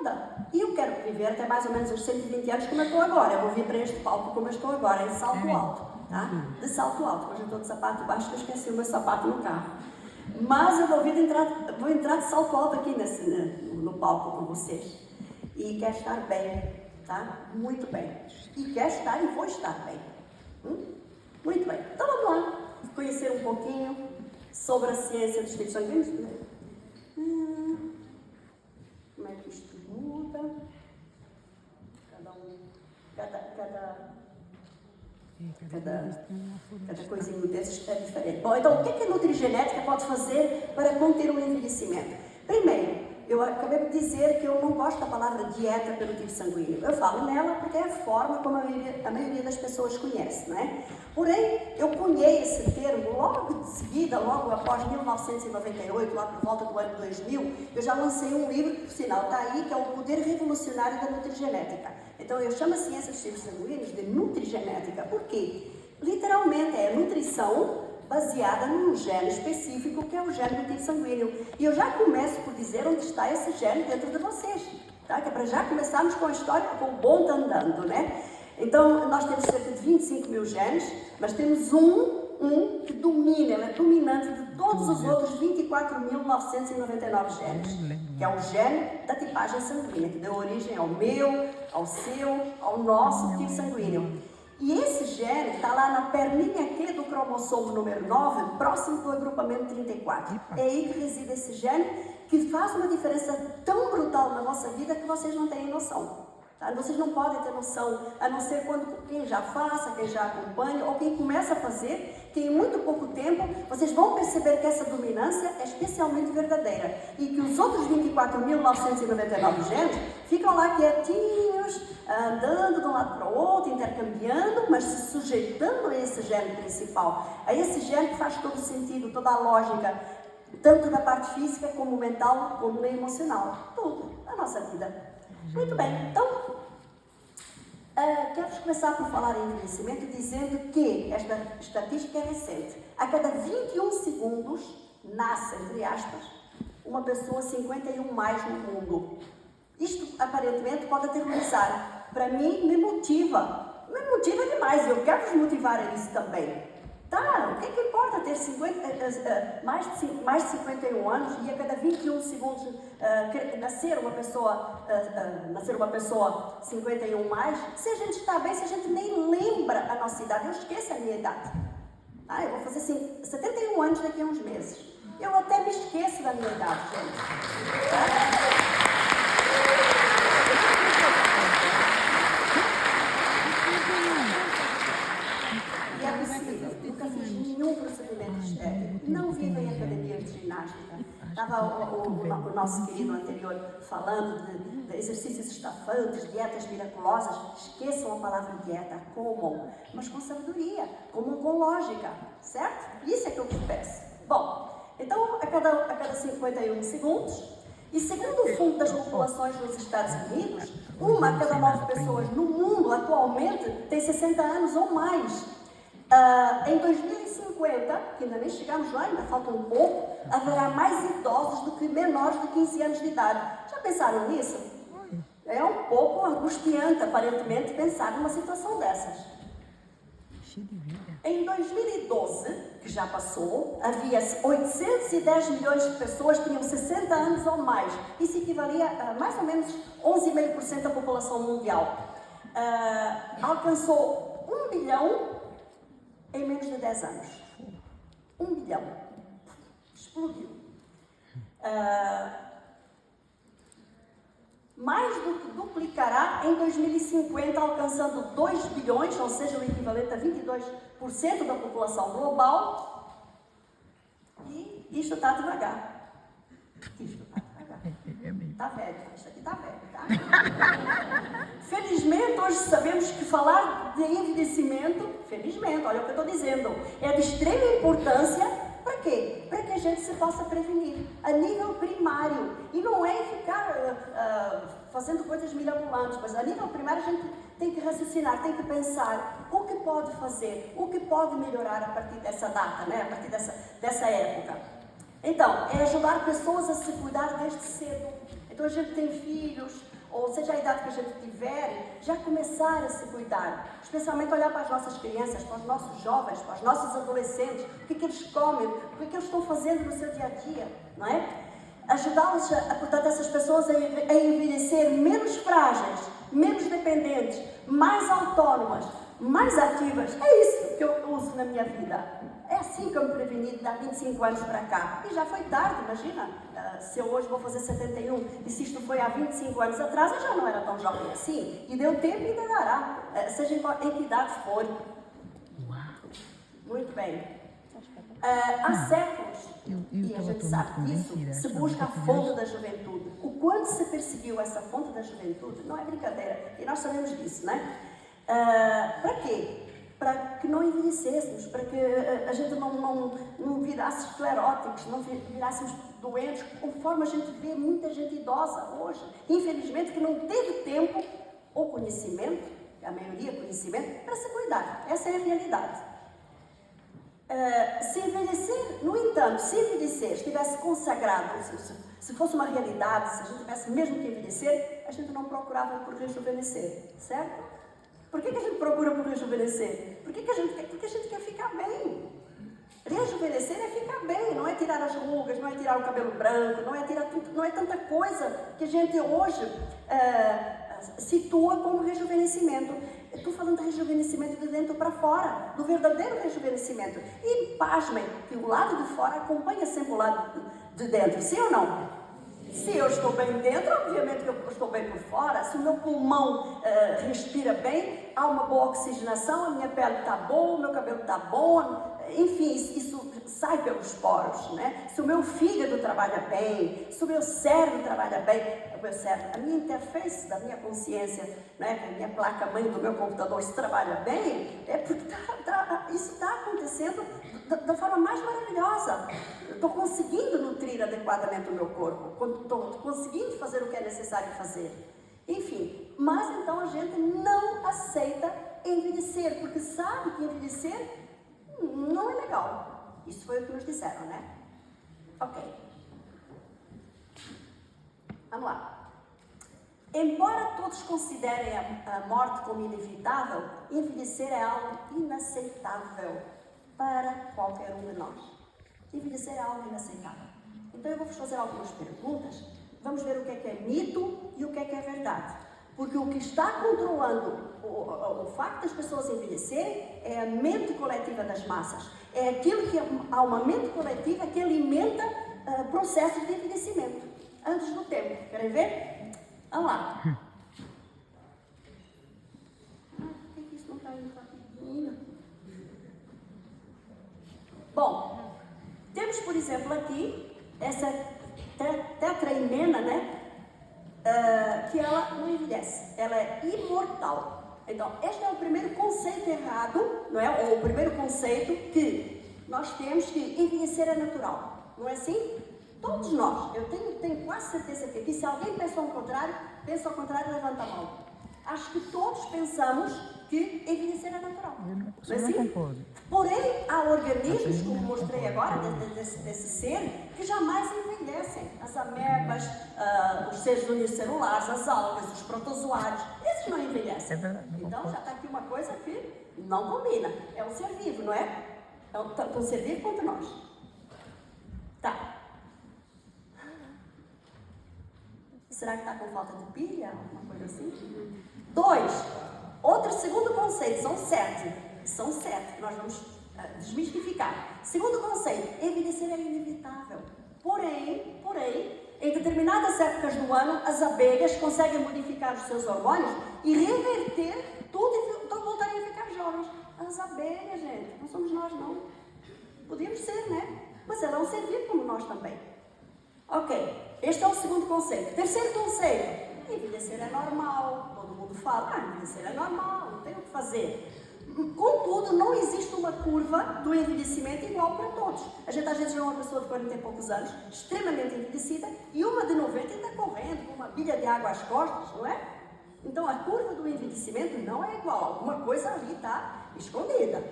nada. E eu quero viver até mais ou menos uns 120 anos como eu estou agora. Eu vou vir para este palco como eu estou agora, em salto alto, tá? De salto alto. Hoje eu estou de sapato baixo, que eu esqueci o meu sapato no carro. Mas eu vou entrar de salto alto aqui no palco com vocês. E quero estar bem, tá? Muito bem. E quero estar e vou estar bem. Muito bem. Então vamos lá. Conhecer um pouquinho sobre a ciência dos tipos sanguíneos. Como é que isto muda? Cada coisinho desses é diferente. Bom, então o que a nutrigenética pode fazer para conter o envelhecimento? Primeiro, eu acabei de dizer que eu não gosto da palavra dieta pelo tipo sanguíneo. Eu falo nela porque é a forma como a maioria das pessoas conhece, não é? Porém, eu cunhei esse termo logo de seguida, logo após 1998, lá por volta do ano 2000, eu já lancei um livro, que por sinal está aí, que é O Poder Revolucionário da Nutrigenética. Então eu chamo a ciência dos tipos sanguíneos de nutrigenética. Por quê? Literalmente é nutrição baseada num gene específico, que é o gene do tipo sanguíneo. E eu já começo por dizer onde está esse gene dentro de vocês, tá? Que é para já começarmos com a história, com o bonde andando, né? Então, nós temos cerca de 25 mil genes, mas temos um que domina, ele é dominante de todos os outros 24.999 genes, que é o gene da tipagem sanguínea, que deu origem ao meu, ao seu, ao nosso tipo sanguíneo. E esse gene está lá na perninha aqui do cromossomo número 9, próximo do agrupamento 34. É aí que reside esse gene, que faz uma diferença tão brutal na vossa vida que vocês não têm noção. Tá? Vocês não podem ter noção, a não ser quando quem já faça, quem já acompanha, ou quem começa a fazer, que em muito pouco tempo vocês vão perceber que essa dominância é especialmente verdadeira. E que os outros 24.999 genes ficam lá quietinhos, andando de um lado para o outro, intercambiando, mas se sujeitando a esse gene principal. A esse gene que faz todo o sentido, toda a lógica, tanto da parte física, como mental, como na emocional. Tudo, a nossa vida. Muito bem, então, quero começar por falar em envelhecimento dizendo que esta estatística é recente. A cada 21 segundos, nasce, entre aspas, uma pessoa 51 mais no mundo. Isto, aparentemente, pode aterrorizar. Para mim, me motiva demais, eu quero vos motivar a isso também. Tá, o que importa ter mais de 51 anos e a cada 21 segundos nascer uma pessoa 51 mais, se a gente está bem, se a gente nem lembra a nossa idade, eu esqueço a minha idade. Tá, eu vou fazer 71 anos daqui a uns meses. Eu até me esqueço da minha idade, gente. Tá? Nenhum procedimento estético, não viva em academia de ginástica. Estava o nosso querido anterior falando de exercícios estafantes, dietas miraculosas. Esqueçam a palavra dieta, comam, mas com sabedoria, comam com lógica, certo? Isso é que eu vos peço. Bom, então a cada 51 segundos, e segundo o Fundo das Populações nos Estados Unidos, uma a cada 9 pessoas no mundo atualmente tem 60 anos ou mais. Em 2050, que ainda nem chegamos lá, ainda falta um pouco, haverá mais idosos do que menores de 15 anos de idade. Já pensaram nisso? É um pouco angustiante, aparentemente, pensar numa situação dessas. Em 2012, que já passou, havia 810 milhões de pessoas que tinham 60 anos ou mais. Isso equivalia a mais ou menos 11,5% da população mundial. Alcançou 1 bilhão em menos de 10 anos. 1 bilhão. Explodiu. Mais do que duplicará em 2050, alcançando 2 bilhões, ou seja, o equivalente a 22% da população global. E isto está devagar. Está velho, isso aqui está velho, tá? Felizmente, hoje sabemos que falar de envelhecimento, felizmente, olha o que eu estou dizendo, é de extrema importância. Para quê? Para que a gente se possa prevenir a nível primário. E não é ficar fazendo coisas mirabolantes, mas a nível primário a gente tem que raciocinar, tem que pensar o que pode fazer, o que pode melhorar a partir dessa data, né? A partir dessa época. Então, é ajudar pessoas a se cuidar desde cedo. Então a gente tem filhos, ou seja a idade que a gente tiver, já começar a se cuidar. Especialmente olhar para as nossas crianças, para os nossos jovens, para os nossos adolescentes, o que eles comem, o que eles estão fazendo no seu dia a dia, não é? Ajudá-los, portanto, essas pessoas a envelhecer menos frágeis, menos dependentes, mais autónomas, mais ativas. É isso que eu uso na minha vida. É assim que eu me preveni de há 25 anos para cá. E já foi tarde, imagina. Se eu hoje vou fazer 71 e se isto foi há 25 anos atrás, eu já não era tão jovem assim. E deu tempo e ainda dará, seja em que idade for. Muito bem. Há séculos, e a gente sabe disso, se busca a fonte da juventude. O quanto se perseguiu essa fonte da juventude, não é brincadeira. E nós sabemos disso, não é? Para quê? Para que não envelhecêssemos, para que a gente não virasse escleróticos, não virássemos doentes, conforme a gente vê muita gente idosa hoje, infelizmente, que não teve tempo ou conhecimento, a maioria conhecimento, para se cuidar. Essa é a realidade. Se envelhecer, no entanto, se envelhecer estivesse consagrado, se fosse uma realidade, se a gente tivesse mesmo que envelhecer, a gente não procurava por rejuvenescer, certo? Por que a gente procura por rejuvenescer? Porque a gente quer ficar bem. Rejuvenescer é ficar bem, não é tirar as rugas, não é tirar o cabelo branco, não é tirar tudo, não é tanta coisa que a gente hoje situa como rejuvenescimento. Eu estou falando de rejuvenescimento de dentro para fora, do verdadeiro rejuvenescimento. E pasmem, que o lado de fora acompanha sempre o lado de dentro, sim ou não? Se eu estou bem dentro, obviamente que eu estou bem por fora. Se o meu pulmão respira bem, há uma boa oxigenação, a minha pele está boa, o meu cabelo está bom, enfim, isso sai pelos poros, né? Se o meu fígado trabalha bem, se o meu cérebro trabalha bem, a minha interface da minha consciência, né? A minha placa-mãe do meu computador, se trabalha bem, é porque isso está acontecendo da forma mais maravilhosa. Estou conseguindo nutrir adequadamente o meu corpo, estou conseguindo fazer o que é necessário fazer. Enfim, mas então a gente não aceita envelhecer, porque sabe que envelhecer não é legal. Isso foi o que nos disseram, né? Ok. Vamos lá. Embora todos considerem a morte como inevitável, envelhecer é algo inaceitável para qualquer um de nós. Envelhecer é algo inaceitável. Então eu vou-vos fazer algumas perguntas. Vamos ver o que é mito e o que é verdade. Porque o que está controlando o facto das pessoas envelhecerem é a mente coletiva das massas. É aquilo que há uma mente coletiva que alimenta processos de envelhecimento antes do tempo. Querem ver? Vamos lá. Por que isso não está indo rapidinho? Bom, temos, por exemplo, aqui essa tetraimena, né? Que ela não envelhece, ela é imortal. Então, este é o primeiro conceito errado, não é? Ou o primeiro conceito que nós temos, que envelhecer é natural. Não é assim? Todos nós, eu tenho quase certeza que aqui, se alguém pensa ao contrário, levanta a mão. Acho que todos pensamos que envelhecer é natural. Eu não concordo. Porém, há organismos, como mostrei agora, desse ser, que jamais envelhecem. As amebas, os seres unicelulares, as algas, os protozoários, esses não envelhecem. É verdade, então, já está aqui uma coisa que não combina. É um ser vivo, não é? É um ser vivo contra nós. Tá. Será que está com falta de pilha? Alguma coisa assim? 2. Segundo conceito, são 7. São 7. Nós vamos desmistificar. Segundo conceito, envelhecer é inevitável. Porém, em determinadas épocas do ano, as abelhas conseguem modificar os seus hormônios e reverter tudo e então voltarem a ficar jovens. As abelhas, gente, não somos nós, não. Podíamos ser, né? Mas ela é um ser vivo como nós também. Ok, este é o segundo conceito. Terceiro conceito, envelhecer é normal. Todo mundo fala, envelhecer é normal, não tem o que fazer. Contudo, não existe uma curva do envelhecimento igual para todos. A gente às vezes vê uma pessoa de 40 e poucos anos, extremamente envelhecida, e uma de 90 ainda correndo, com uma bilha de água às costas, não é? Então a curva do envelhecimento não é igual. Alguma coisa ali está escondida.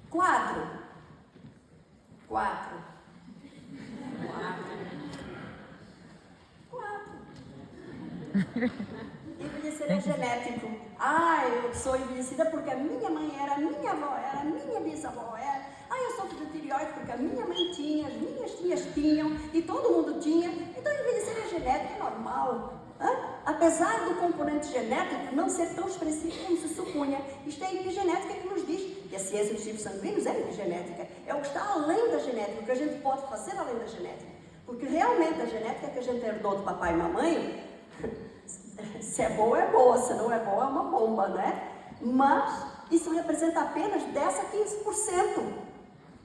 4. Envelhecer é genético. Ah, eu sou envelhecida porque a minha mãe era, a minha avó era, a minha bisavó era. Ah, eu sofro de tireoide porque a minha mãe tinha, as minhas tias tinham e todo mundo tinha. Então envelhecer é genético, é normal. Apesar do componente genético não ser tão expressivo como se supunha, isto é a epigenética que nos diz, e a ciência dos tipos sanguíneos é epigenética, é o que está além da genética, o que a gente pode fazer além da genética. Porque realmente a genética que a gente herdou do papai e mamãe, se é boa, se não é boa, é uma bomba, né? Mas isso representa apenas 10 a 15%.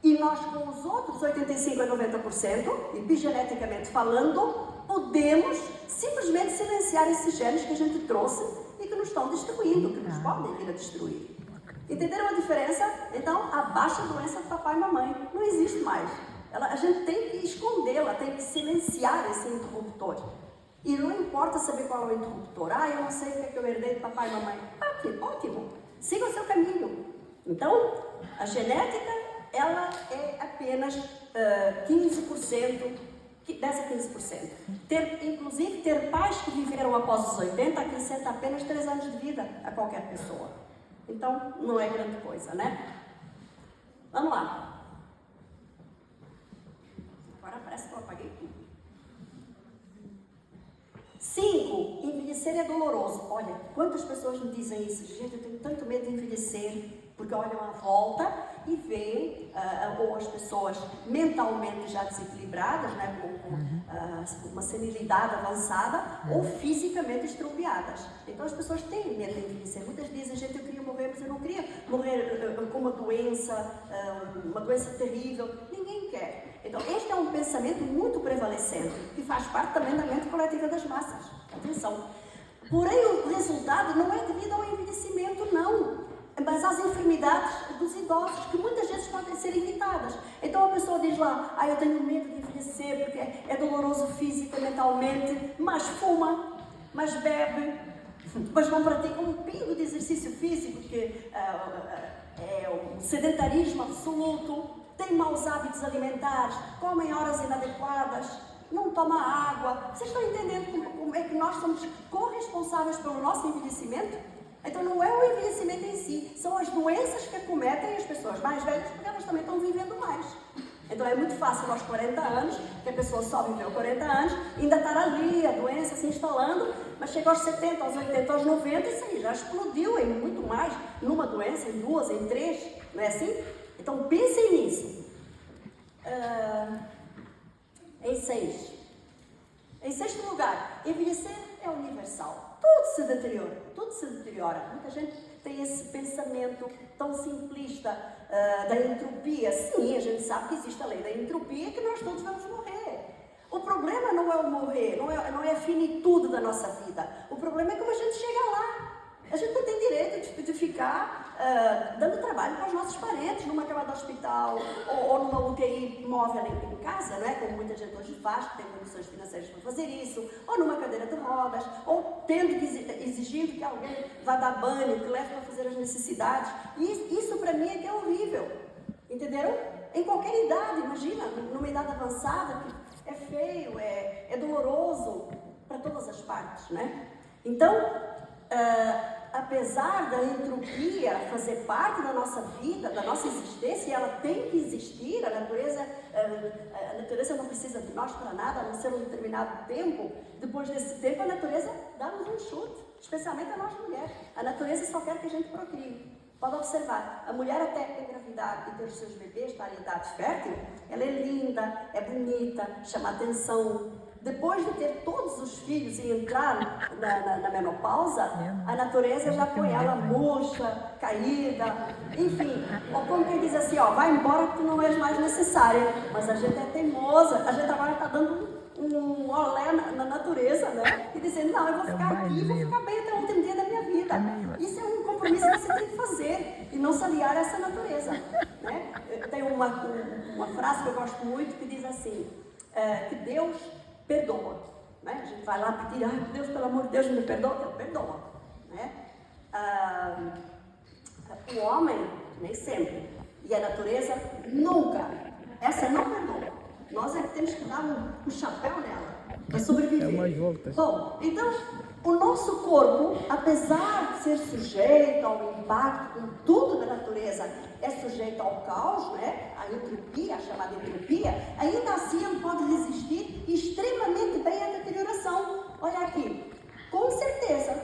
E nós, com os outros 85 a 90%, epigeneticamente falando, podemos simplesmente silenciar esses genes que a gente trouxe e que nos estão destruindo, que nos podem vir a destruir. Entenderam a diferença? Então, a baixa doença do papai e mamãe não existe mais. A gente tem que escondê-la, tem que silenciar esse interruptor. E não importa saber qual é o interruptor. Ah, eu não sei o que é que eu herdei do papai e mamãe. Ah, que ótimo! Siga o seu caminho. Então, a genética, ela é apenas 15%, 10 a 15%. Inclusive, ter pais que viveram após os 80 acrescenta apenas 3 anos de vida a qualquer pessoa. Então, não é grande coisa, né? Vamos lá. Agora parece que eu apaguei tudo. 5. Envelhecer é doloroso. Olha, quantas pessoas me dizem isso? Gente, eu tenho tanto medo de envelhecer, porque olham à volta e veem, ou as pessoas mentalmente já desequilibradas, né, com uma senilidade avançada, ou fisicamente estropiadas. Então as pessoas têm medo de envelhecer. Muitas dizem, gente, eu queria morrer, mas eu não queria morrer com uma doença terrível. Ninguém quer. Então este é um pensamento muito prevalecente, que faz parte também da mente coletiva das massas. Atenção. Porém, o resultado não é devido ao envelhecimento, não. Mas às enfermidades dos idosos, que muitas vezes podem ser evitadas. Então a pessoa diz lá, eu tenho medo de envelhecer porque é doloroso física, mentalmente, mas fuma, mas bebe, mas não pratica um pingo de exercício físico, que é um sedentarismo absoluto, tem maus hábitos alimentares, come em horas inadequadas, não toma água. Vocês estão entendendo como é que nós somos corresponsáveis pelo nosso envelhecimento? Então não é o envelhecimento em si, são as doenças que acometem as pessoas mais velhas, porque elas também estão vivendo mais. Então é muito fácil aos 40 anos, que a pessoa só viveu 40 anos, ainda estar ali, a doença se instalando, mas chega aos 70, aos 80, aos 90, isso aí já explodiu em muito mais, numa doença, em 2, em 3, não é assim? Então pensem nisso. Em 6. Em sexto lugar, envelhecer é universal. Tudo se deteriora. Muita gente tem esse pensamento tão simplista da entropia. Sim, a gente sabe que existe a lei da entropia, que nós todos vamos morrer. O problema não é o morrer, não é a finitude da nossa vida. O problema é como a gente chega lá. A gente não tem direito de ficar dando trabalho para os nossos parentes numa cama de hospital ou numa UTI móvel em casa, não é? Como muita gente hoje faz, que tem condições financeiras para fazer isso, ou numa cadeira de rodas, ou exigindo que alguém vá dar banho, que leve para fazer as necessidades. E isso para mim é que é horrível, entenderam? Em qualquer idade, imagina, numa idade avançada, que é feio, é doloroso para todas as partes, né? Então, apesar da entropia fazer parte da nossa vida, da nossa existência, e ela tem que existir, a natureza não precisa de nós para nada, a não ser um determinado tempo. Depois desse tempo, a natureza dá-nos um chute, especialmente a nós mulheres. A natureza só quer que a gente procrie. Pode observar, a mulher até engravidar e ter os seus bebês, estar em idade fértil, ela é linda, é bonita, chama atenção. Depois de ter todos os filhos e entrar na menopausa, a natureza já põe ela murcha, caída, enfim. Ou como quem diz assim, vai embora porque não és mais necessária. Mas a gente é teimosa, a gente agora está dando um olé na natureza, né? E dizendo, não, eu vou ficar aqui, vou ficar bem até o último dia da minha vida. Isso é um compromisso que você tem que fazer e não se aliar a essa natureza, né? Tem uma frase que eu gosto muito que diz assim, que Deus perdoa, né? A gente vai lá pedir, Deus, pelo amor de Deus, me perdoa, Ele perdoa, né? O homem, nem sempre, e a natureza, nunca, essa não perdoa. Nós é que temos que dar um chapéu nela, para sobreviver. Bom, então, O nosso corpo, apesar de ser sujeito ao impacto, como tudo da natureza é sujeito ao caos, né? A entropia, a chamada entropia, ainda assim ele pode resistir extremamente bem à deterioração. Olha aqui, com certeza,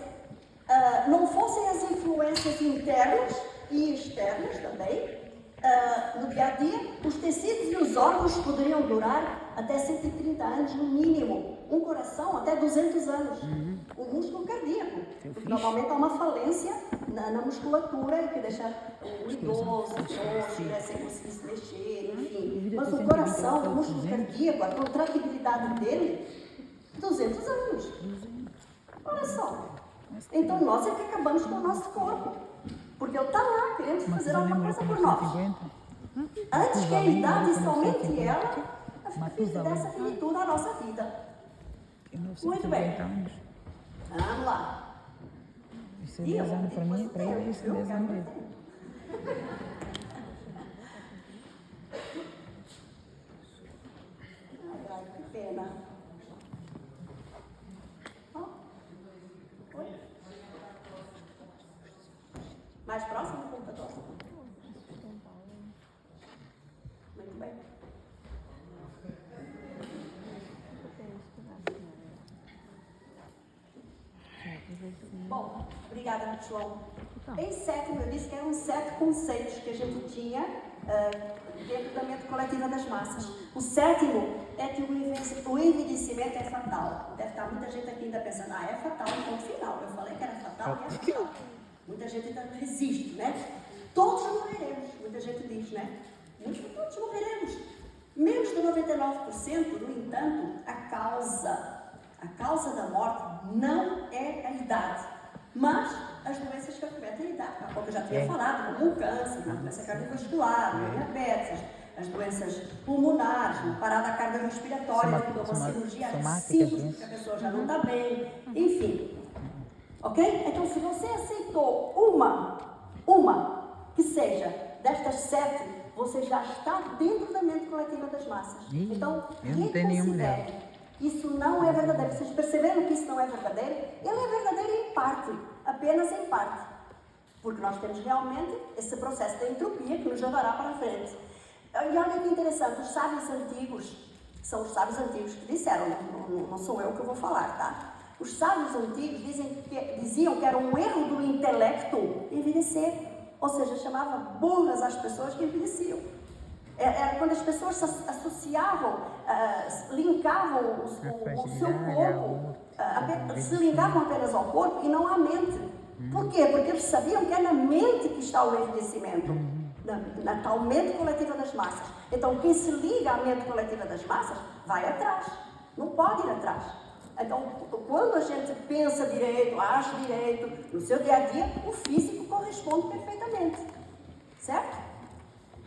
não fossem as influências internas e externas também, no dia a dia, os tecidos e os órgãos poderiam durar até 130 anos no mínimo, um coração até 200 anos, o músculo cardíaco, porque normalmente há uma falência na musculatura que deixa o idoso, sem conseguir se mexer, enfim. Mas o coração, o músculo cardíaco, a contratibilidade dele, 200 anos. Olha só. Então nós é que acabamos com o nosso corpo. Porque ele está lá querendo fazer alguma coisa por nós. Antes que a idade, somente ela, desse a finitude à nossa vida. Muito bem. Vamos lá. Isso é 10 anos para mim, para ele isso é 10 anos mesmo. Ai, que pena. Mais próximo do computador? Muito bem. Bom, obrigada, João. Em sétimo, eu disse que eram 7 conceitos que a gente tinha dentro da mente coletiva das massas. O sétimo é que o envelhecimento é fatal. Deve estar muita gente aqui ainda pensando, é fatal, ponto final. Eu falei que era fatal e é fatal. Muita gente ainda resiste, né? Todos morreremos, muita gente diz, né? Todos morreremos. Menos de 99%, no entanto, a causa da morte não é a idade, mas as doenças que afetam a idade. Há pouco eu já tinha falado, como o câncer, a doença cardiovascular, a diabetes, as doenças pulmonares, uma parada cardiorrespiratória, uma cirurgia simples, porque a pessoa já não está bem, enfim. Ok? Então, se você aceitou uma que seja destas 7, você já está dentro da mente coletiva das massas. Então, reconsidere. Isso não é verdadeiro. Vocês perceberam que isso não é verdadeiro? Ele é verdadeiro em parte, apenas em parte. Porque nós temos realmente esse processo de entropia que nos levará para a frente. E olha que interessante, os sábios antigos, são os sábios antigos que disseram, não sou eu que vou falar, tá? Os sábios antigos diziam que era um erro do intelecto envelhecer, ou seja, chamava burras as pessoas que envelheciam. Era quando as pessoas se associavam, linkavam o seu corpo, se linkavam apenas ao corpo e não à mente. Por quê? Porque eles sabiam que é na mente que está o envelhecimento, na tal mente coletiva das massas. Então, quem se liga à mente coletiva das massas, vai atrás, não pode ir atrás. Então, quando a gente pensa direito, age direito, no seu dia a dia, o físico corresponde perfeitamente. Certo?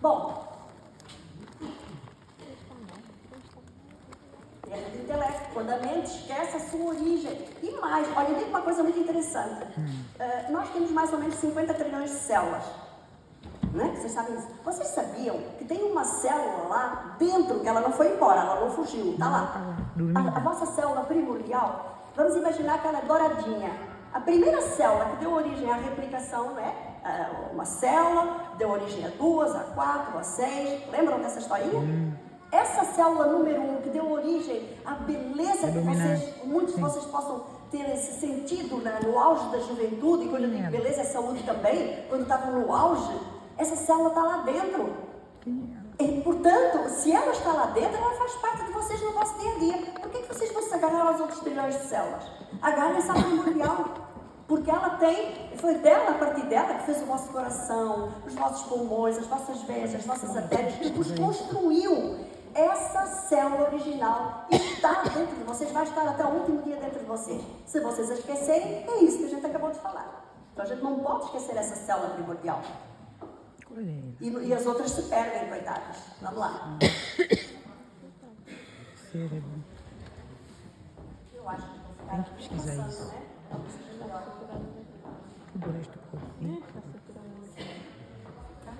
Bom, guerra do intelecto, quando a mente esquece a sua origem. E mais, olha, eu digo uma coisa muito interessante. Nós temos mais ou menos 50 trilhões de células. Né? Vocês sabem isso? Vocês sabiam que tem uma célula lá dentro, que ela não foi embora, ela não fugiu, está lá. A vossa célula primordial, vamos imaginar que ela é douradinha. A primeira célula que deu origem à replicação, né? Uma célula, deu origem a 2, a 4, a 6. Lembram dessa historinha? Essa célula número 1 que deu origem à beleza que muitos de vocês possam ter esse sentido, né, no auge da juventude, e quando eu digo beleza é saúde também, quando estavam no auge, essa célula está lá dentro. E, portanto, se ela está lá dentro, ela faz parte de vocês no vosso dia a dia. Por que vocês vão se agarrar aos outros trilhões de células? Agarrem-se à primordial. Porque ela tem, foi dela, a partir dela, que fez o vosso coração, os vossos pulmões, as vossas veias, as vossas artérias, que vos construiu. Essa célula original está dentro de vocês, vai estar até o último dia dentro de vocês. Se vocês a esquecerem, é isso que a gente acabou de falar. Então a gente não pode esquecer essa célula primordial. E as outras se perdem, coitadas. Vamos lá. Cérebro. Eu acho que vou ficar Tem que pesquisar isso. né? Tudo o resto do corpo. Tá.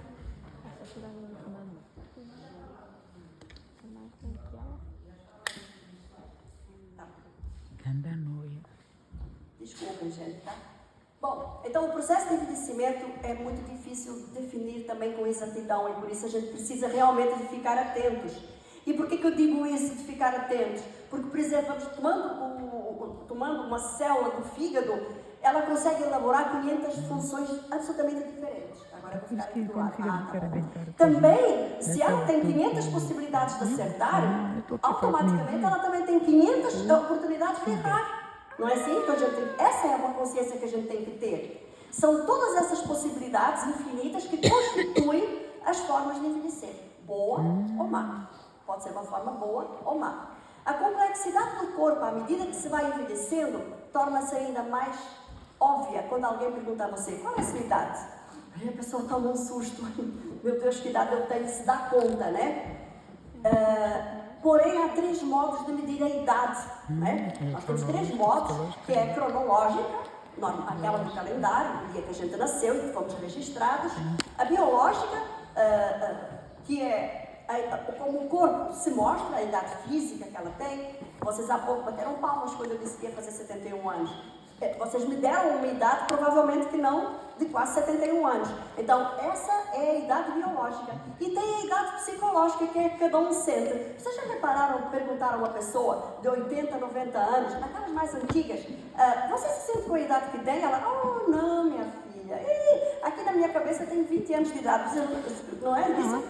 Anda noia. gente, tá? Bom, então o processo de envelhecimento é muito difícil de definir também com exatidão e por isso a gente precisa realmente de ficar atentos. E por que eu digo isso de ficar atentos? Porque, por exemplo, tomando uma célula do fígado, ela consegue elaborar 500 funções absolutamente diferentes. Agora eu vou ficar aqui do lado. Também, se ela tem 500 possibilidades de acertar, automaticamente ela também tem 500 oportunidades de errar. Não é assim? Então, essa é uma consciência que a gente tem que ter. São todas essas possibilidades infinitas que constituem as formas de envelhecer. Boa ou má. Pode ser uma forma boa ou má. A complexidade do corpo, à medida que se vai envelhecendo, torna-se ainda mais óbvia quando alguém pergunta a você: qual é a sua idade? Aí a pessoa toma um susto. Meu Deus, que idade eu tenho? Se dá conta, né? Porém, há 3 modos de medir a idade. Né? Nós temos 3 modos, que é a cronológica, aquela do calendário, o dia que a gente nasceu e que fomos registrados. A biológica, que é como o corpo se mostra, a idade física que ela tem. Vocês há pouco bateram palmas quando eu disse que ia fazer 71 anos. Vocês me deram uma idade, provavelmente que não, de quase 71 anos. Então, essa é a idade biológica. E tem a idade psicológica, que é que cada um sente. Vocês já repararam, perguntaram a uma pessoa de 80, 90 anos, naquelas mais antigas, você se sente com a idade que tem? Ela, oh, não, minha filha. Aqui na minha cabeça tem 20 anos de idade. Não é isso?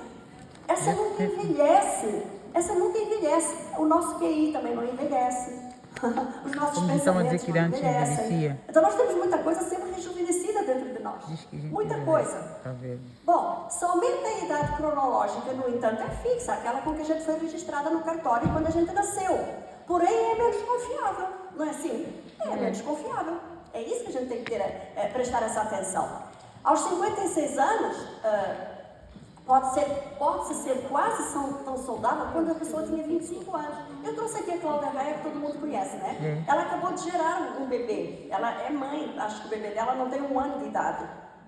Essa nunca envelhece. Essa nunca envelhece. O nosso QI também não envelhece. Os nossos pensamentos não envelhecem. Então nós temos muita coisa sendo rejuvenescida dentro de nós. Muita coisa. Bom, somente a idade cronológica, no entanto, é fixa, aquela com que a gente foi registrada no cartório quando a gente nasceu. Porém, é menos confiável. Não é assim? É menos confiável. É isso que a gente tem que ter, prestar essa atenção. Aos 56 anos, pode-se ser quase tão saudável quando a pessoa tinha 25 anos. Eu trouxe aqui a Cláudia Raia, que todo mundo conhece, né? Ela acabou de gerar um bebê. Ela é mãe, acho que o bebê dela não tem 1 ano de idade.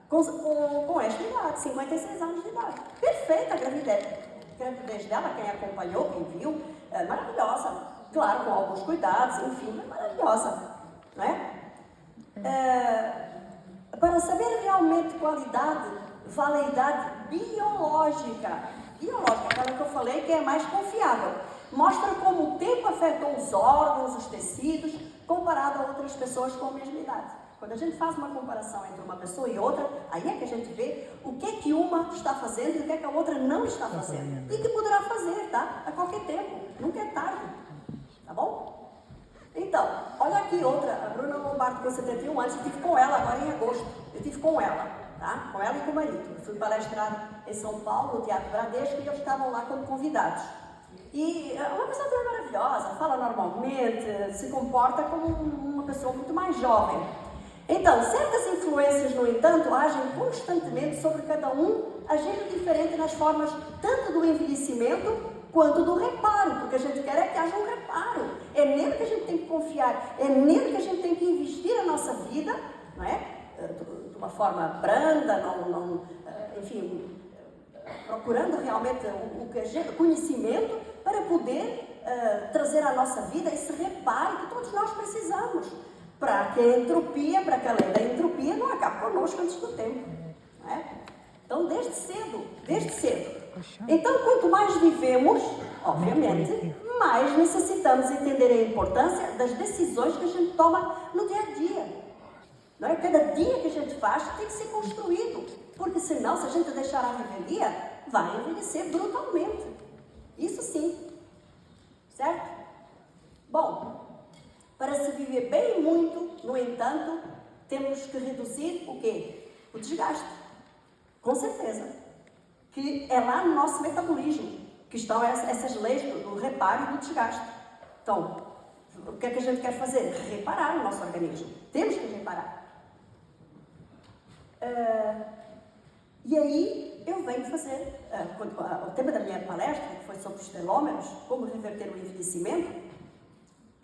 Com esta idade, 56 anos de idade. Perfeita a gravidez dela, quem acompanhou, quem viu, maravilhosa. Claro, com alguns cuidados, enfim, mas maravilhosa. Né? Para saber realmente qual idade, vale a idade biológica, aquela que eu falei que é mais confiável. Mostra como o tempo afetou os órgãos, os tecidos, comparado a outras pessoas com a mesma idade. Quando a gente faz uma comparação entre uma pessoa e outra, aí é que a gente vê o que é que uma está fazendo e o que é que a outra não está fazendo. E que poderá fazer, tá? A qualquer tempo, nunca é tarde. Tá bom? Então, olha aqui outra, a Bruna Lombardo com 71 anos, eu estive com ela agora em agosto. Eu estive com ela. Tá? Com ela e com o marido. Eu fui palestrar em São Paulo, no Teatro Bradesco, e eles estavam lá como convidados. E uma pessoa também maravilhosa, fala normalmente, se comporta como uma pessoa muito mais jovem. Então, certas influências, no entanto, agem constantemente sobre cada um, agindo diferente nas formas tanto do envelhecimento quanto do reparo, porque a gente quer é que haja um reparo. É nele que a gente tem que confiar, é nele que a gente tem que investir a nossa vida, não é? De uma forma branda, enfim, procurando realmente o conhecimento para poder trazer à nossa vida esse reparo que todos nós precisamos, para que a entropia, para que a lei da entropia não acabe conosco antes do tempo. Não é? Então, desde cedo. Então, quanto mais vivemos, obviamente, mais necessitamos entender a importância das decisões que a gente toma no dia a dia. Não é? Cada dia que a gente faz tem que ser construído, porque senão, se a gente deixar a revelia, vai envelhecer brutalmente. Isso sim. Certo? Bom, para se viver bem e muito, no entanto, temos que reduzir o quê? O desgaste. Com certeza. Que é lá no nosso metabolismo que estão essas leis do reparo e do desgaste. Então, o que é que a gente quer fazer? Reparar o nosso organismo. Temos que reparar. E aí eu venho fazer, o tema da minha palestra, que foi sobre os telômeros, como reverter o envelhecimento.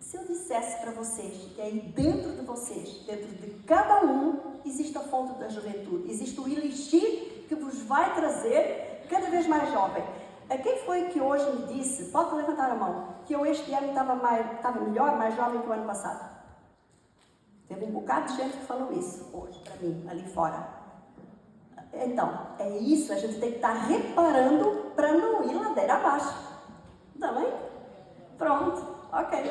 Se eu dissesse para vocês que aí dentro de vocês, dentro de cada um, existe a fonte da juventude, existe o elixir que vos vai trazer cada vez mais jovem. Quem foi que hoje me disse, pode levantar a mão, que eu este ano estava melhor, mais jovem que o ano passado? Teve um bocado de gente que falou isso hoje para mim, ali fora. Então, é isso, a gente tem que estar reparando para não ir ladeira abaixo. Tá bem? Pronto, ok.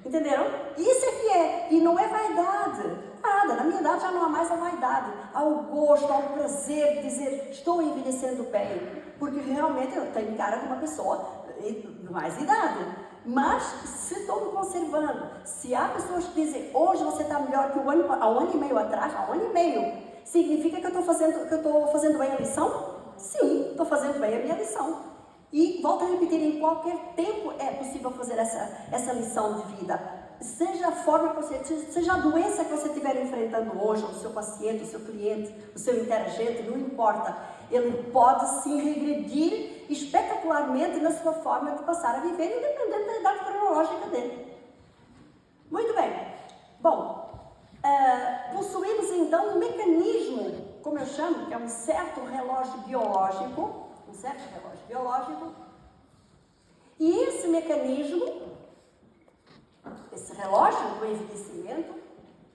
Entenderam? Isso é que é, e não é vaidade. Nada, na minha idade já não há mais a vaidade. Há o gosto, há o prazer de dizer, estou envelhecendo bem. Porque realmente eu tenho cara de uma pessoa de mais idade. Mas se estou me conservando, se há pessoas que dizem, hoje você está melhor que há um ano e meio atrás, há um ano e meio, significa que eu estou fazendo bem a lição? Sim, estou fazendo bem a minha lição. E volto a repetir, em qualquer tempo é possível fazer essa lição de vida. Seja a forma que você, seja a doença que você estiver enfrentando hoje, o seu paciente, o seu cliente, o seu interagente, não importa. Ele pode sim regredir espetacularmente na sua forma de passar a viver, independente da idade cronológica dele. Muito bem. Bom, possuímos então um mecanismo, como eu chamo, que é um certo relógio biológico, e esse mecanismo, esse relógio do envelhecimento,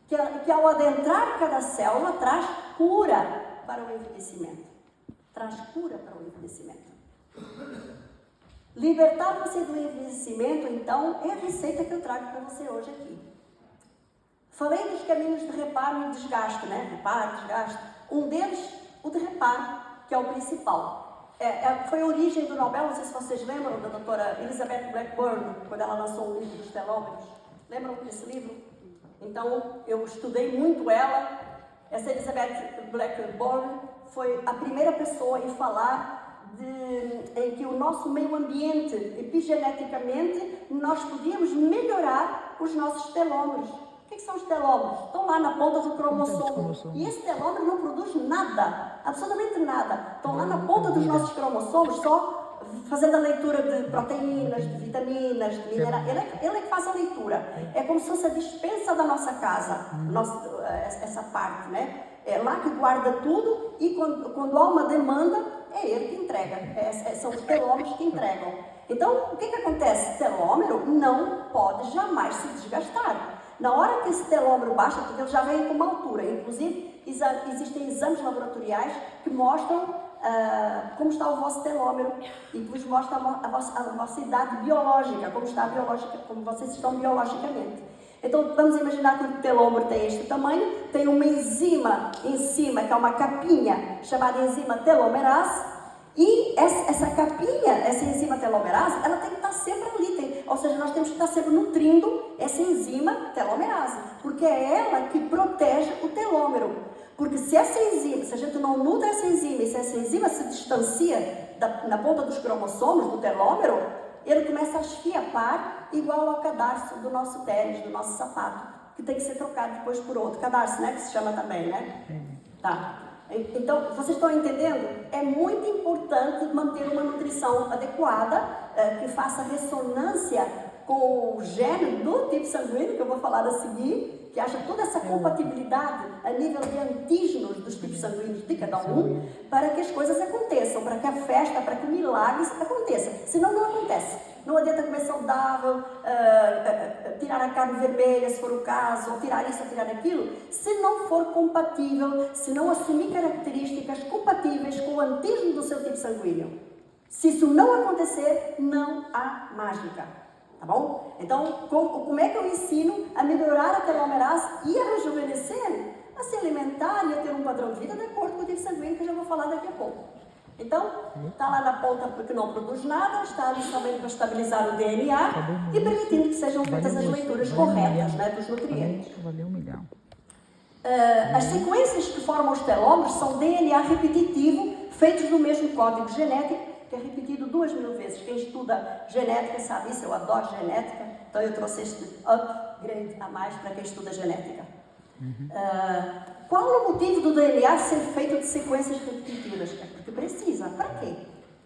que ao adentrar cada célula traz cura para o envelhecimento. Libertar você do envelhecimento, então, é a receita que eu trago para você hoje aqui. Falei dos caminhos de reparo e desgaste, né? Reparo, desgaste. Um deles, o de reparo, que é o principal. Foi a origem do Nobel, não sei se vocês lembram, da doutora Elizabeth Blackburn, quando ela lançou o livro dos telômeros. Lembram desse livro? Então, eu estudei muito ela. Essa Elizabeth Blackburn foi a primeira pessoa em falar em que o nosso meio ambiente, epigeneticamente, nós podíamos melhorar os nossos telômeros. O que são os telômeros? Estão lá na ponta do cromossomo. E esse telômero não produz nada, absolutamente nada. Estão lá na ponta dos nossos cromossomos, só fazendo a leitura de proteínas, de vitaminas, de minerais. Ele é que faz a leitura. É como se fosse a despensa da nossa casa, essa parte, né? É lá que guarda tudo e quando há uma demanda, é ele que entrega. São os telômeros que entregam. Então, o que acontece? Telômero não pode jamais se desgastar. Na hora que esse telômero baixa, porque ele já vem com uma altura, inclusive existem exames laboratoriais que mostram como está o vosso telômero e que vos mostra a vossa idade biológica, como vocês estão biologicamente. Então vamos imaginar que o telômero tem este tamanho, tem uma enzima em cima, que é uma capinha, chamada enzima telomerase, e essa capinha, essa enzima telomerase, ela tem que estar sempre ali, ou seja, nós temos que estar sempre nutrindo essa enzima telomerase, porque é ela que protege o telômero. Porque se a gente não nutre essa enzima, e se essa enzima se distancia na ponta dos cromossomos, do telômero, ele começa a esfiapar igual ao cadarço do nosso tênis, do nosso sapato, que tem que ser trocado depois por outro. Cadarço, né? Que se chama também, né? Tá. Então, vocês estão entendendo? É muito importante manter uma nutrição adequada, que faça ressonância com o gene do tipo sanguíneo, que eu vou falar a seguir, que haja toda essa compatibilidade a nível de antígenos dos tipos sanguíneos de cada um, para que as coisas aconteçam, para que a festa, para que o milagre aconteça. Senão não acontece. Não adianta comer saudável, tirar a carne vermelha, se for o caso, ou tirar isso, ou tirar aquilo, se não for compatível, se não assumir características compatíveis com o antígeno do seu tipo sanguíneo. Se isso não acontecer, não há mágica. Tá bom? Então, como é que eu ensino a melhorar a telomerase e a rejuvenescer? A se alimentar e a ter um padrão de vida de acordo com o tipo sanguíneo, que eu já vou falar daqui a pouco. Então, está lá na ponta porque não produz nada, está ali somente para estabilizar o DNA e permitindo que sejam feitas as leituras corretas, né, dos nutrientes. As sequências que formam os telômeros são DNA repetitivo, feitos do mesmo código genético, que é repetido 2000 vezes. Quem estuda genética sabe isso, eu adoro genética, então eu trouxe este upgrade a mais para quem estuda genética. Qual o motivo do DNA ser feito de sequências repetitivas? É porque precisa. Para quê?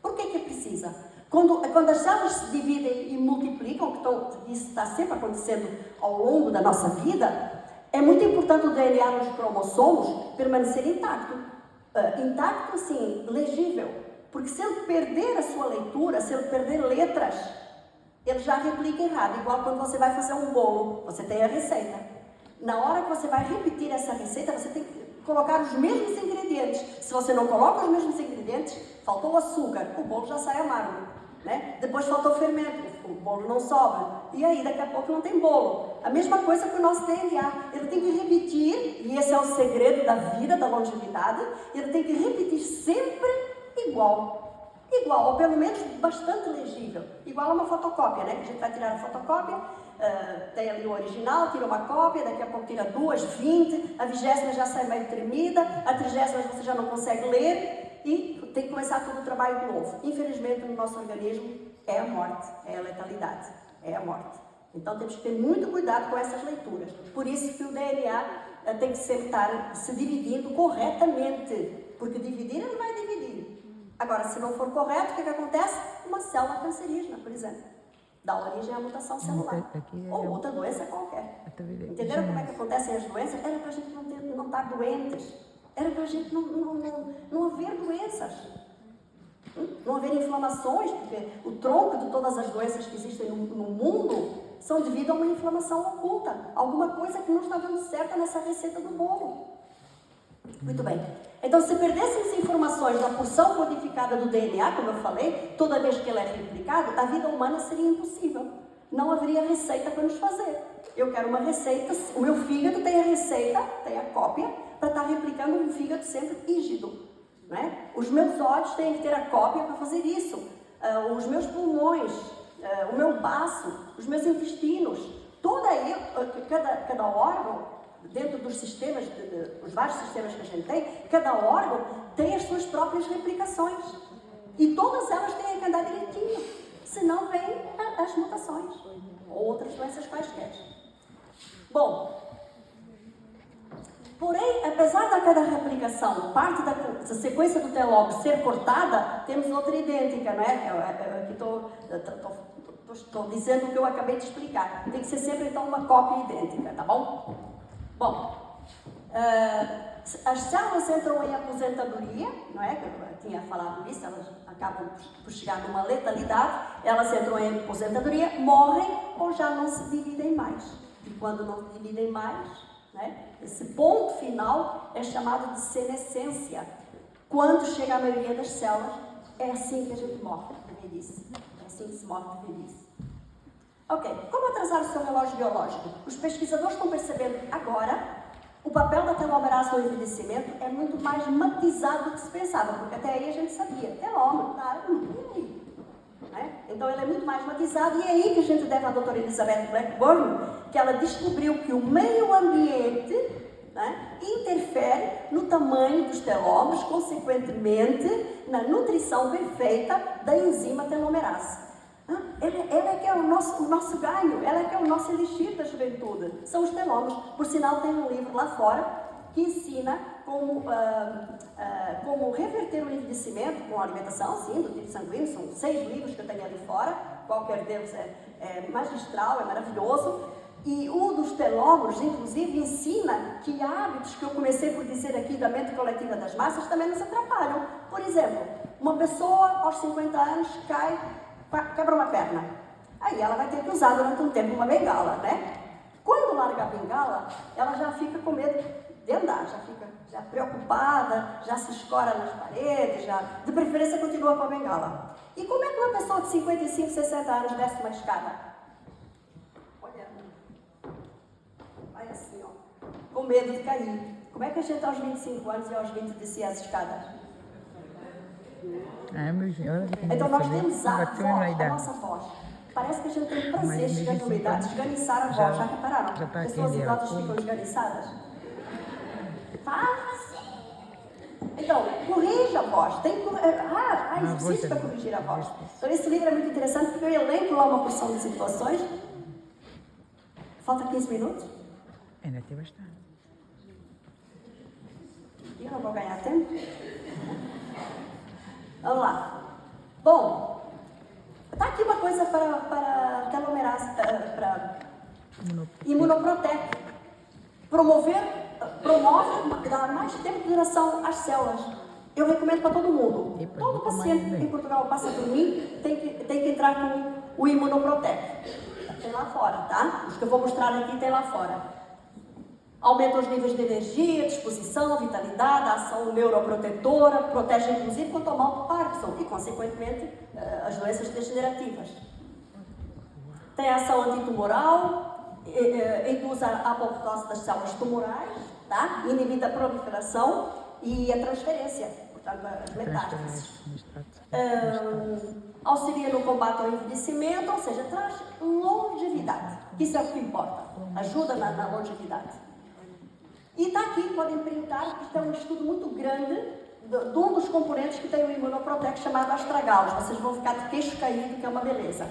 Por que precisa? Quando as células se dividem e multiplicam, que isso está sempre acontecendo ao longo da nossa vida, é muito importante o DNA nos cromossomos permanecer intacto. Intacto, assim, legível. Porque se ele perder a sua leitura, se ele perder letras, ele já replica errado. Igual quando você vai fazer um bolo, você tem a receita. Na hora que você vai repetir essa receita, você tem que colocar os mesmos ingredientes. Se você não coloca os mesmos ingredientes, faltou o açúcar, o bolo já sai amargo, né? Depois faltou fermento, o bolo não sobe. E aí, daqui a pouco não tem bolo. A mesma coisa que o nosso DNA. Ele tem que repetir, e esse é o segredo da vida, da longevidade, ele tem que repetir sempre igual. Igual, ou pelo menos bastante legível. Igual a uma fotocópia, né? Que a gente vai tirar a fotocópia, tem ali o original, tira uma cópia, daqui a pouco tira 2, 20, a 20ª já sai meio tremida, a 30ª você já não consegue ler e tem que começar todo o trabalho de novo. Infelizmente, no nosso organismo, é a morte, é a letalidade, é a morte. Então temos que ter muito cuidado com essas leituras. Por isso que o DNA tem que sempre estar se dividindo corretamente, porque dividir ele vai dividir. Agora, se não for correto, o que acontece? Uma célula cancerígena, por exemplo, dá origem à mutação celular, ou outra doença qualquer. Entenderam como é que acontecem as doenças? Era para a gente não estar doentes, era para a gente não haver doenças, não haver inflamações, porque o tronco de todas as doenças que existem no mundo são devido a uma inflamação oculta, alguma coisa que não está dando certo nessa receita do bolo. Muito bem. Então, se perdêssemos informações da porção codificada do DNA, como eu falei, toda vez que ele é replicado, a vida humana seria impossível. Não haveria receita para nos fazer. Eu quero uma receita, o meu fígado tem a receita, tem a cópia, para estar replicando um fígado sempre rígido. Né? Os meus olhos têm que ter a cópia para fazer isso. Os meus pulmões, o meu baço, os meus intestinos, cada órgão, dentro dos sistemas, os vários sistemas que a gente tem, cada órgão tem as suas próprias replicações. E todas elas têm que andar direitinho, senão vêm as mutações, ou outras doenças quaisquer. Bom, porém, apesar da cada replicação, parte da sequência do telómero ser cortada, temos outra idêntica, não é? Aqui estou dizendo o que eu acabei de explicar. Tem que ser sempre, então, uma cópia idêntica, tá bom? Bom, as células entram em aposentadoria, não é? Eu tinha falado isso, elas acabam por chegar numa letalidade, elas entram em aposentadoria, morrem ou já não se dividem mais. E quando não se dividem mais, né, esse ponto final é chamado de senescência. Quando chega a maioria das células, é assim que a gente morre de velhice. É assim que se morre de velhice. Ok, como atrasar o seu relógio biológico? Os pesquisadores estão percebendo agora o papel da telomerase no envelhecimento é muito mais matizado do que se pensava, porque até aí a gente sabia, telômero, tá? E aí? Né? Então ele é muito mais matizado e é aí que a gente deve à doutora Elizabeth Blackburn, que ela descobriu que o meio ambiente, né, interfere no tamanho dos telômeros, consequentemente na nutrição perfeita da enzima telomerase. Ela é que é o nosso ganho, ela é que é o nosso elixir da juventude, são os telômeros. Por sinal, tem um livro lá fora que ensina como reverter o envelhecimento com a alimentação, sim, do tipo sanguíneo. São 6 livros que eu tenho ali fora, qualquer deles é magistral, é maravilhoso. E um dos telômeros, inclusive, ensina que hábitos que eu comecei por dizer aqui da mente coletiva das massas também nos atrapalham. Por exemplo, uma pessoa aos 50 anos quebra uma perna. Aí ela vai ter que usar durante um tempo uma bengala, né? Quando larga a bengala, ela já fica com medo de andar, já fica preocupada, já se escora nas paredes, de preferência continua com a bengala. E como é que uma pessoa de 55, 60 anos desce uma escada? Olha, vai assim, ó, com medo de cair. Como é que a gente aos 25 anos e aos 20 descia as escadas? Então nós temos a nossa voz. Parece que a gente tem prazer chegando na idade, esganiçar a voz. Já repararam? Pessoas idosas ficam esganiçadas. Fala assim. Então, corrija a voz. Tem exercício para corrigir a voz. Então esse livro é muito interessante porque eu elenco lá uma porção de situações. Falta 15 minutos? Ainda tem bastante. Eu não vou ganhar tempo? Vamos lá. Bom, está aqui uma coisa para telomerase, para imunoproteco. Promove dar mais tempo de duração às células. Eu recomendo para todo mundo. Todo paciente em Portugal passa por mim tem que entrar com o imunoproteco. Tem lá fora, tá? Os que eu vou mostrar aqui tem lá fora. Aumenta os níveis de energia, disposição, vitalidade, ação neuroprotetora, protege inclusive contra o mal do Parkinson e, consequentemente, as doenças degenerativas. Tem ação antitumoral, induz a apoptose das células tumorais, tá? Inibe a proliferação e a transferência, portanto, as metástases. Auxilia no combate ao envelhecimento, ou seja, traz longevidade. Isso é o que importa, ajuda na longevidade. E está aqui, podem printar, porque tem um estudo muito grande de um dos componentes que tem o imunoprotex chamado astragalus. Vocês vão ficar de queixo caído, que é uma beleza.